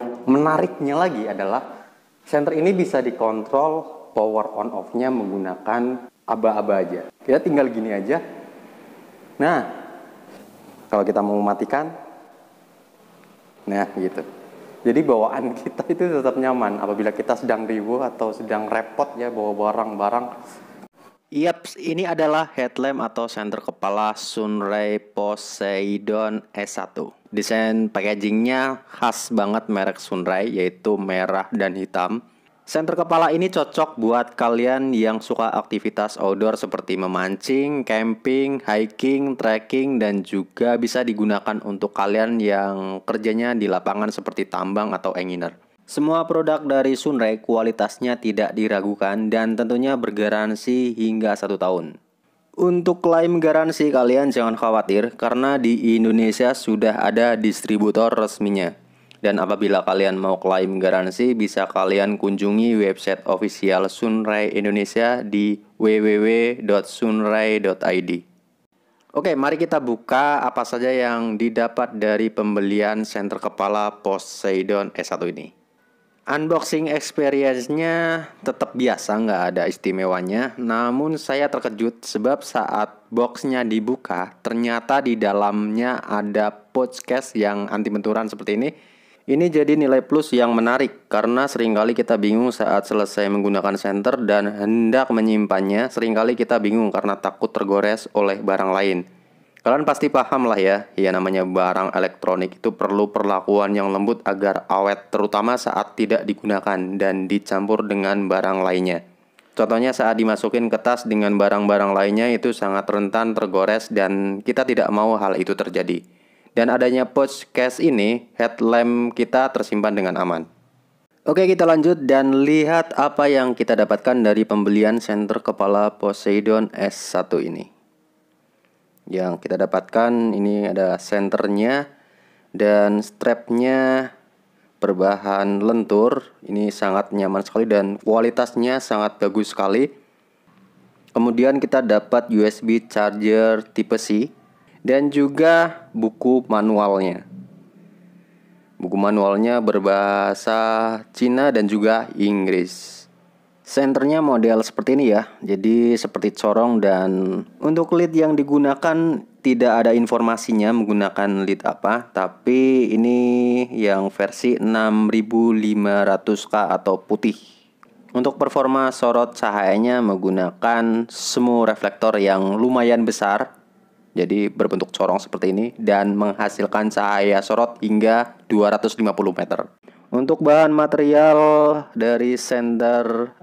Menariknya lagi adalah senter ini bisa dikontrol power on off-nya menggunakan aba-aba aja. Kita tinggal gini aja. Nah, kalau kita mau matikan, nah gitu. Jadi bawaan kita itu tetap nyaman apabila kita sedang riuh atau sedang repot ya bawa barang-barang. Yaps, ini adalah headlamp atau senter kepala Sunray Poseidon S1. Desain packagingnya khas banget merek Sunray, yaitu merah dan hitam. Senter kepala ini cocok buat kalian yang suka aktivitas outdoor seperti memancing, camping, hiking, trekking, dan juga bisa digunakan untuk kalian yang kerjanya di lapangan seperti tambang atau engineer. Semua produk dari Sunray kualitasnya tidak diragukan dan tentunya bergaransi hingga 1 tahun. Untuk klaim garansi kalian jangan khawatir karena di Indonesia sudah ada distributor resminya. Dan apabila kalian mau klaim garansi bisa kalian kunjungi website official Sunray Indonesia di www.sunray.id. Oke, mari kita buka apa saja yang didapat dari pembelian senter kepala Poseidon S1 ini. Unboxing experience-nya tetap biasa, nggak ada istimewanya. Namun saya terkejut sebab saat box-nya dibuka, ternyata di dalamnya ada pouch case yang anti benturan seperti ini. Ini jadi nilai plus yang menarik karena seringkali kita bingung saat selesai menggunakan senter dan hendak menyimpannya. Seringkali kita bingung karena takut tergores oleh barang lain. Kalian pasti paham lah ya namanya barang elektronik itu perlu perlakuan yang lembut agar awet, terutama saat tidak digunakan dan dicampur dengan barang lainnya. Contohnya saat dimasukin ke tas dengan barang-barang lainnya itu sangat rentan tergores dan kita tidak mau hal itu terjadi. Dan adanya pouch case ini, headlamp kita tersimpan dengan aman. Oke, kita lanjut dan lihat apa yang kita dapatkan dari pembelian senter kepala Poseidon S1 ini. Yang kita dapatkan ini ada senternya dan strapnya berbahan lentur. Ini sangat nyaman sekali dan kualitasnya sangat bagus sekali. Kemudian kita dapat USB charger tipe C dan juga buku manualnya. Buku manualnya berbahasa Cina dan juga Inggris. Senternya model seperti ini ya, jadi seperti corong dan untuk lid yang digunakan tidak ada informasinya menggunakan lid apa, tapi ini yang versi 6500K atau putih. Untuk performa sorot cahayanya menggunakan semu reflektor yang lumayan besar, jadi berbentuk corong seperti ini dan menghasilkan cahaya sorot hingga 250 meter. Untuk bahan material dari senter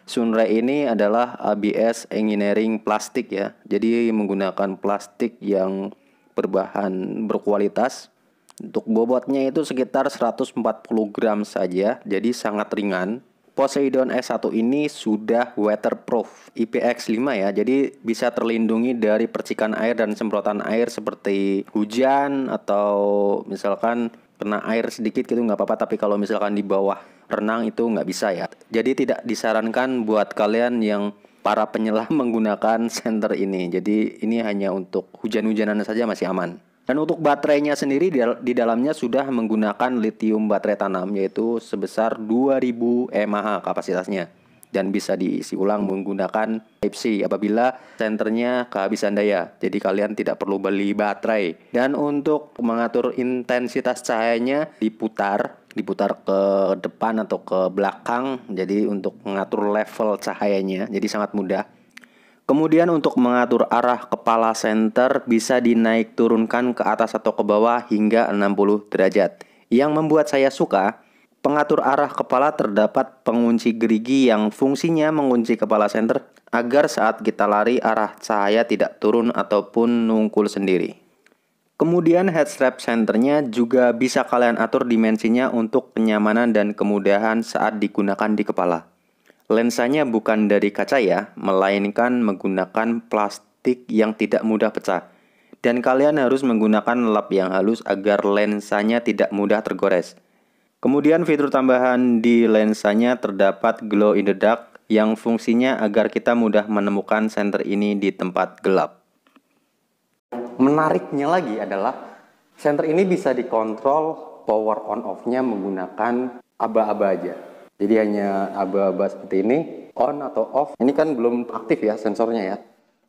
Sunray ini adalah ABS engineering plastik ya. Jadi menggunakan plastik yang berbahan berkualitas. Untuk bobotnya itu sekitar 140 gram saja, jadi sangat ringan. Poseidon S1 ini sudah waterproof IPX5 ya, jadi bisa terlindungi dari percikan air dan semprotan air seperti hujan atau misalkan kena air sedikit gitu nggak apa-apa, tapi kalau misalkan di bawah renang itu nggak bisa ya. Jadi tidak disarankan buat kalian yang para penyelam menggunakan senter ini. Jadi ini hanya untuk hujan-hujanan saja masih aman. Dan untuk baterainya sendiri di dalamnya sudah menggunakan lithium baterai tanam yaitu sebesar 2000 mAh kapasitasnya. Dan bisa diisi ulang menggunakan Type-C apabila senternya kehabisan daya. Jadi kalian tidak perlu beli baterai. Dan untuk mengatur intensitas cahayanya diputar ke depan atau ke belakang. Jadi untuk mengatur level cahayanya. Jadi sangat mudah. Kemudian untuk mengatur arah kepala senter bisa dinaik turunkan ke atas atau ke bawah hingga 60 derajat. Yang membuat saya suka, pengatur arah kepala terdapat pengunci gerigi yang fungsinya mengunci kepala senter agar saat kita lari arah cahaya tidak turun ataupun nungkul sendiri. Kemudian headstrap senternya juga bisa kalian atur dimensinya untuk kenyamanan dan kemudahan saat digunakan di kepala. Lensanya bukan dari kaca ya, melainkan menggunakan plastik yang tidak mudah pecah. Dan kalian harus menggunakan lap yang halus agar lensanya tidak mudah tergores. Kemudian fitur tambahan di lensanya terdapat glow in the dark yang fungsinya agar kita mudah menemukan senter ini di tempat gelap. Menariknya lagi adalah senter ini bisa dikontrol power on off-nya menggunakan aba-aba aja. Jadi hanya aba-aba seperti ini, on atau off. Ini kan belum aktif ya sensornya ya.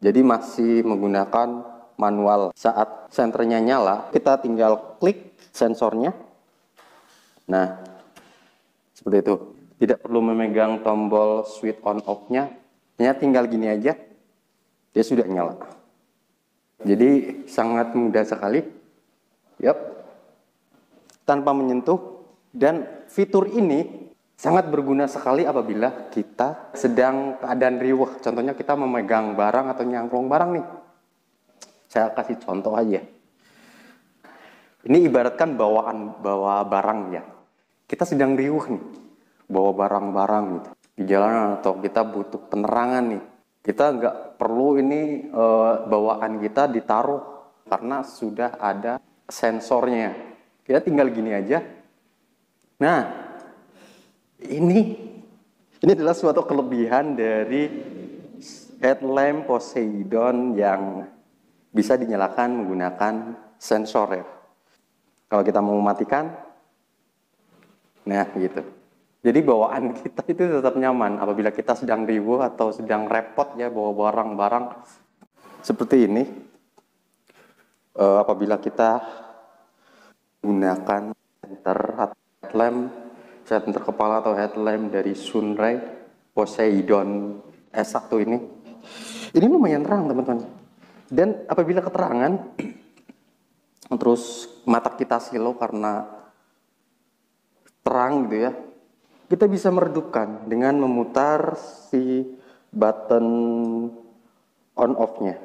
Jadi masih menggunakan manual. Saat senternya nyala, kita tinggal klik sensornya. Nah, seperti itu. Tidak perlu memegang tombol switch on off-nya. Hanya tinggal gini aja, dia sudah nyala. Jadi sangat mudah sekali. Yap. Tanpa menyentuh. Dan fitur ini sangat berguna sekali apabila kita sedang keadaan riweuh. Contohnya kita memegang barang atau nyangklong barang nih. Saya kasih contoh aja. Ini ibaratkan bawa barang ya. Kita sedang riweuh nih. Bawa barang-barang gitu di jalanan, atau kita butuh penerangan nih. Kita nggak perlu ini bawaan kita ditaruh karena sudah ada sensornya. Kita tinggal gini aja. Nah, ini adalah suatu kelebihan dari headlamp Poseidon yang bisa dinyalakan menggunakan sensor ya. Kalau kita mau mematikan, nah gitu. Jadi bawaan kita itu tetap nyaman apabila kita sedang riweuh atau sedang repot ya bawa barang-barang seperti ini. Apabila kita gunakan senter kepala atau headlamp dari Sunray Poseidon S1 ini lumayan terang teman-teman. Dan apabila keterangan terus mata kita silau karena terang gitu ya, kita bisa meredupkan dengan memutar si button on off-nya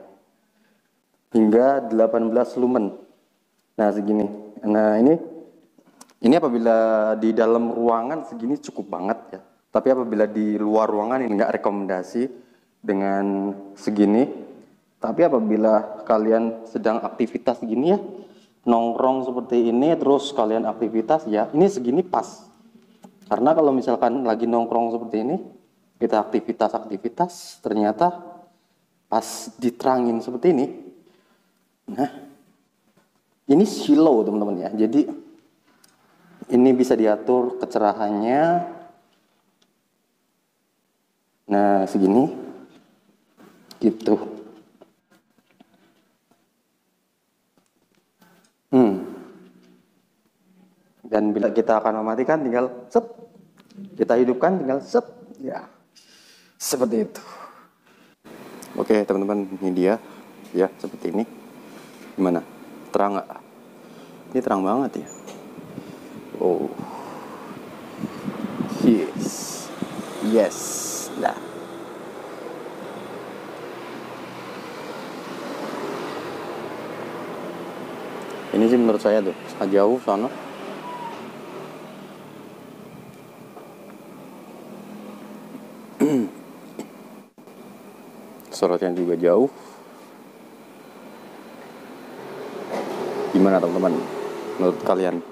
hingga 18 lumen. Nah, segini. Nah, ini apabila di dalam ruangan segini cukup banget ya. Tapi apabila di luar ruangan ini nggak rekomendasi dengan segini. Tapi apabila kalian sedang aktivitas gini ya, nongkrong seperti ini terus kalian aktivitas ya, ini segini pas. Karena kalau misalkan lagi nongkrong seperti ini, kita aktivitas, ternyata pas diterangin seperti ini, nah, ini slow teman-teman ya. Jadi, ini bisa diatur kecerahannya. Nah, segini, gitu. Dan bila kita akan mematikan, tinggal set. Kita hidupkan, tinggal set. Ya, seperti itu. Oke, teman-teman, ini dia. Ya, seperti ini. Gimana? Terang nggak? Ini terang banget ya. Oh. Yes. Nah. Ini sih menurut saya tuh, jauh sana. Sorotnya juga jauh. Gimana teman-teman? Menurut kalian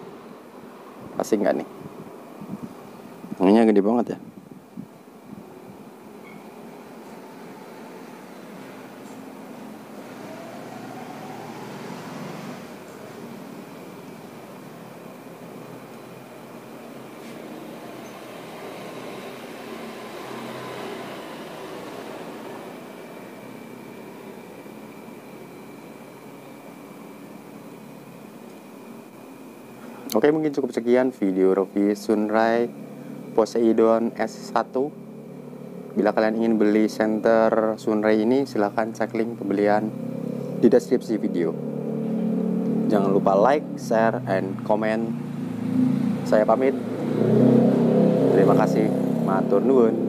asing nggak nih? Ininya gede banget ya. Oke, mungkin cukup sekian video review Sunray Poseidon S1. Bila kalian ingin beli senter Sunray ini, silahkan cek link pembelian di deskripsi video. Jangan lupa like, share, and comment. Saya pamit. Terima kasih. Matur nuwun.